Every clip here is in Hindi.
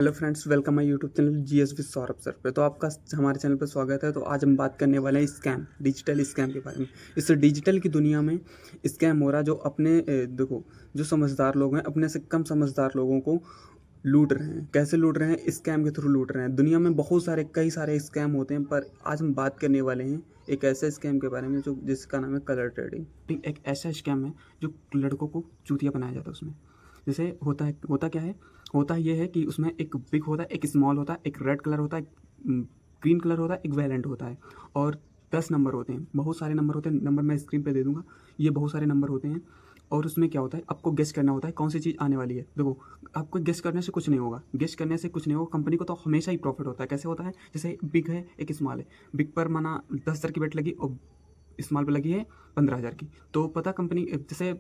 Hello friends, welcome my YouTube channel GS with Saurabh sir पे। तो आपका हमारे चैनल पर स्वागत है। तो आज हम बात करने वाले हैं स्कैम, डिजिटल स्कैम के बारे में। इस डिजिटल की दुनिया में स्कैम हो रहा है जो देखो, जो समझदार लोग हैं अपने से कम समझदार लोगों को लूट रहे हैं। कैसे लूट रहे हैं? स्कैम के थ्रू लूट रहे हैं। दुनिया में बहुत सारे कई सारे स्कैम होते हैं, पर आज हम बात करने वाले हैं एक ऐसे स्कैम के बारे में जो जिसका नाम है कलर ट्रेडिंग। एक ऐसा स्कैम है जो लड़कों को चूतिया बनाया जाता है उसमें। जैसे होता क्या है, होता ये है कि उसमें एक बिग होता है, एक स्मॉल होता है, एक रेड कलर होता है, एक ग्रीन कलर होता है, एक वैलेंट होता है, और 10 नंबर होते हैं। बहुत सारे नंबर होते हैं, नंबर मैं स्क्रीन पे दे दूंगा। ये बहुत सारे नंबर होते हैं और उसमें क्या होता है, आपको गेस करना होता है कौन सी चीज़ आने वाली है। देखो, आपको गेस करने से कुछ नहीं होगा, गेस करने से कुछ नहीं होगा। कंपनी को तो हमेशा ही प्रॉफिट होता है। कैसे होता है? जैसे बिग है, एक स्मॉल है। बिग पर माना 10,000 की बेट लगी और स्मॉल पे लगी है 15,000 की। तो पता कंपनी, जैसे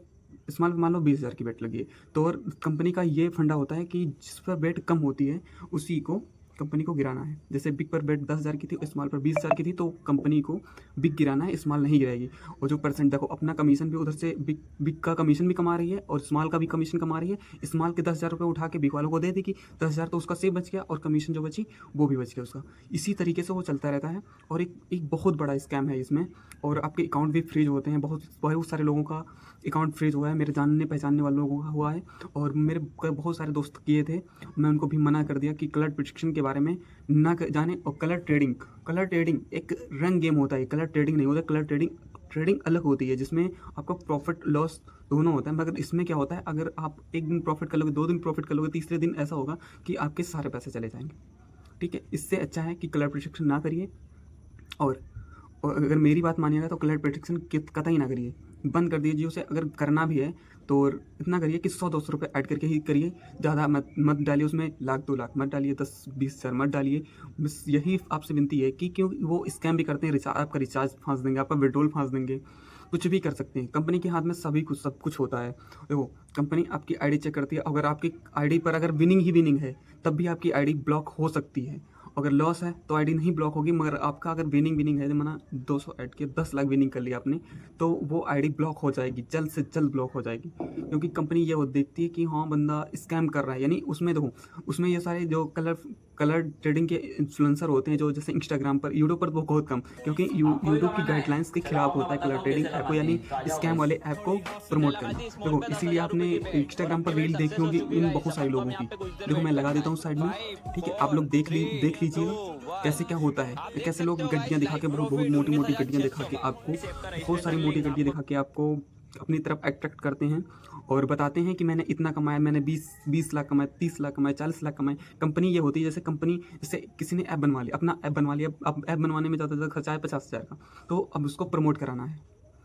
स्मॉल पे मान लो 20,000 की बेट लगी है, तो और कंपनी का ये फंडा होता है कि जिस पर बेट कम होती है उसी को कंपनी को गिराना है। जैसे बिग पर बेट 10,000 की थी, स्मॉल पर 20,000 की थी, तो कंपनी को बिग गिराना है, स्मॉल नहीं गिराएगी। और जो परसेंट देखो, अपना कमीशन भी उधर से बिग बिग का कमीशन भी कमा रही है और स्मॉल का भी कमीशन कमा रही है। स्मॉल के 10,000 रुपये उठा के बिग वालों को दे दी कि 10,000 तो उसका सेव बच गया और कमीशन जो बची वो भी बच गया उसका। इसी तरीके से वो चलता रहता है और एक बहुत बड़ा स्कैम है इसमें। और आपके अकाउंट भी फ्रीज होते हैं। बहुत बहुत सारे लोगों का अकाउंट फ्रीज हुआ है, मेरे जानने पहचानने वाले लोगों का हुआ है। और मेरे बहुत सारे दोस्त किए थे, मैं उनको भी मना कर दिया कि कलर प्रिडिक्शन के बारे में ना जाने। और कलर ट्रेडिंग एक रंग गेम होता है, कलर ट्रेडिंग नहीं होता। कलर ट्रेडिंग अलग होती है जिसमें आपका प्रॉफिट लॉस दोनों होता है। मगर इसमें क्या होता है, अगर आप एक दिन प्रॉफिट कर लोगे, 2 दिन प्रॉफिट कर लोगे, तीसरे दिन ऐसा होगा कि आपके सारे पैसे चले जाएंगे। ठीक है, इससे अच्छा है कि कलर प्रिडिक्शन ना करिए। और और अगर मेरी बात मानिएगा तो कलर प्रिडिक्शन कतई ना करिए, बंद कर दीजिए उसे। अगर करना भी है तो इतना करिए कि 100-200 रुपये ऐड करके ही करिए। ज़्यादा मत डालिए उसमें, लाख 2 लाख मत डालिए, 10-20 हज़ार मत डालिए। बस यही आपसे विनती है कि क्यों वो स्कैम भी करते हैं। आपका रिचार्ज फांस देंगे, आपका विड्रॉल फांस देंगे, कुछ भी कर सकते हैं। कंपनी के हाथ में सभी कुछ सब कुछ होता है। देखो, कंपनी आपकी आईडी चेक करती है, अगर आपकी आईडी पर अगर विनिंग है तब भी आपकी आईडी ब्लॉक हो सकती है। अगर लॉस है तो आईडी नहीं ब्लॉक होगी। मगर आपका अगर विनिंग है, माना 200 ऐड किया, 10 लाख विनिंग कर लिया आपने, तो वो आईडी ब्लॉक हो जाएगी, जल्द से जल्द ब्लॉक हो जाएगी। क्योंकि कंपनी ये वो देखती है कि हाँ बंदा स्कैम कर रहा है। यानी उसमें देखो, उसमें ये सारे जो कलर ट्रेडिंग के इन्फ्लुएंसर होते हैं, जो जैसे इंस्टाग्राम पर, यूट्यूब पर वो बहुत कम, क्योंकि यूट्यूब की गाइडलाइंस के खिलाफ होता है कलर ट्रेडिंग ऐप को, यानी स्कैम वाले ऐप को प्रमोट करना। देखो, इसीलिए आपने इंस्टाग्राम पर रील देखी होगी इन बहुत सारे लोगों की। देखो, मैं लगा देता हूँ साइड में, ठीक है, आप लोग देख लीजिएगा कैसे क्या होता है। कैसे लोग गड्डियाँ दिखा के, बहुत बहुत मोटी मोटी गड्डियाँ दिखा के आपको, बहुत सारी मोटी गड्डियाँ दिखा के आपको अपनी तरफ अट्रैक्ट करते हैं और बताते हैं कि मैंने इतना कमाया, मैंने 20 लाख कमाए, 30 लाख कमाए, 40 लाख कमाए। कंपनी ये होती है, जैसे कंपनी, जैसे किसी ने ऐप बनवा लिया, अपना ऐप बनवा लिया। अब ऐप बनवाने में ज़्यादा खर्चा है 50,000 का, तो अब उसको प्रमोट कराना है।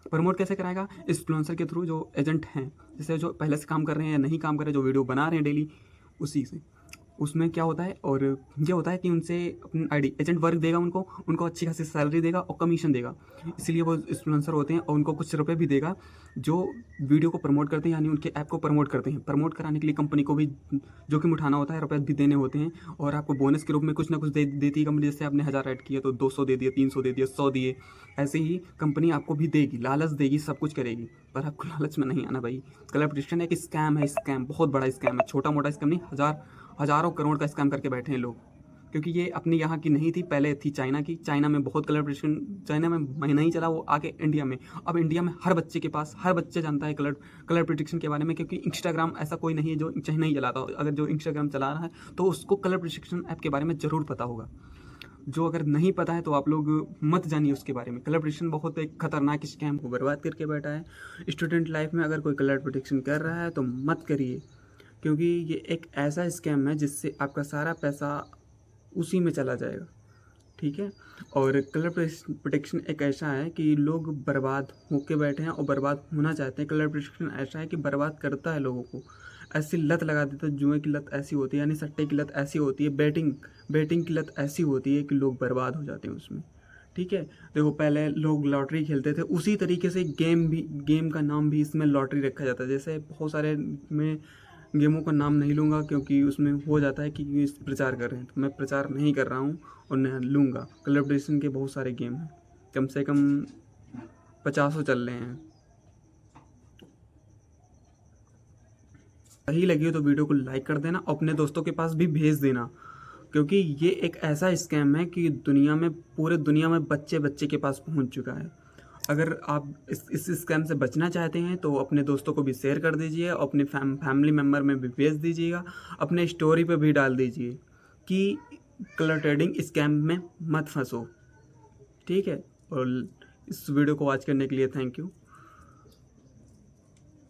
प्रमोट कैसे कराएगा? इन्फ्लुएंसर के थ्रू, जो एजेंट हैं, जैसे जो पहले से काम कर रहे हैं या नहीं काम कर रहे हैं, जो वीडियो बना रहे हैं डेली, उसी से। उसमें क्या होता है, और ये होता है कि उनसे अपनी आईडी, एजेंट वर्क देगा उनको अच्छी खासी सैलरी देगा और कमीशन देगा। इसलिए वो इन्फ्लुएंसर होते हैं और उनको कुछ रुपए भी देगा जो वीडियो को प्रमोट करते हैं, यानी उनके ऐप को प्रमोट करते हैं। प्रमोट कराने के लिए कंपनी को भी जोखिम उठाना होता है, रुपये भी देने होते हैं। और आपको बोनस के रूप में कुछ ना कुछ देती है कंपनी। जैसे आपने 1,000 ऐड किए तो 200 दे दिए, 300 दे दिए, 100 दिए। ऐसे ही कंपनी आपको भी देगी, लालच देगी, सब कुछ करेगी, पर आपको लालच में नहीं आना भाई। कलर प्रिडिक्शन एक स्कैम है, स्कैम बहुत बड़ा स्कैम है, छोटा मोटा स्कैम नहीं। हज़ारों करोड़ का स्कैम करके बैठे हैं लोग। क्योंकि ये अपनी यहाँ की नहीं थी, पहले थी चाइना की। चाइना में बहुत कलर प्रिडिक्शन, चाइना में महीना ही चला, वो आके इंडिया में। अब इंडिया में हर बच्चे के पास, हर बच्चे जानता है कलर प्रिडिक्शन के बारे में। क्योंकि इंस्टाग्राम ऐसा कोई नहीं है जो चाहे नहीं चलाता हो। अगर जो इंस्टाग्राम चला रहा है तो उसको कलर प्रिडिक्शन ऐप के बारे में ज़रूर पता होगा। जो अगर नहीं पता है तो आप लोग मत जानिए उसके बारे में। कलर प्रिडिक्शन बहुत एक खतरनाक स्कैम को बर्बाद करके बैठा है। स्टूडेंट लाइफ में अगर कोई कलर प्रिडिक्शन कर रहा है तो मत करिए, क्योंकि ये एक ऐसा स्कैम है जिससे आपका सारा पैसा उसी में चला जाएगा। ठीक है, और कलर प्रोटेक्शन एक ऐसा है कि लोग बर्बाद होके बैठे हैं और बर्बाद होना चाहते हैं। कलर प्रोटेक्शन ऐसा है कि बर्बाद करता है लोगों को, ऐसी लत लगा देता है। जुए की लत ऐसी होती है, यानी सट्टे की लत ऐसी होती है, बेटिंग की लत ऐसी होती है कि लोग बर्बाद हो जाते हैं उसमें। ठीक है, देखो, पहले लोग लॉटरी खेलते थे, उसी तरीके से गेम का नाम भी इसमें लॉटरी रखा जाता है। जैसे बहुत सारे में गेमों का नाम नहीं लूँगा क्योंकि उसमें हो जाता है कि प्रचार कर रहे हैं, तो मैं प्रचार नहीं कर रहा हूँ और न लूँगा। कोलैबोरेशन के बहुत सारे गेम हैं, कम से कम 50 चल रहे हैं। सही लगी हो तो वीडियो को लाइक कर देना, अपने दोस्तों के पास भी भेज देना, क्योंकि ये एक ऐसा स्कैम है कि दुनिया में, पूरे दुनिया में बच्चे बच्चे के पास पहुंच चुका है। अगर आप इस स्कैम से बचना चाहते हैं तो अपने दोस्तों को भी शेयर कर दीजिए, अपने फैमिली मेम्बर में भी भेज दीजिएगा, अपने स्टोरी पे भी डाल दीजिए कि कलर ट्रेडिंग स्कैम में मत फंसो। ठीक है, और इस वीडियो को वॉच करने के लिए थैंक यू।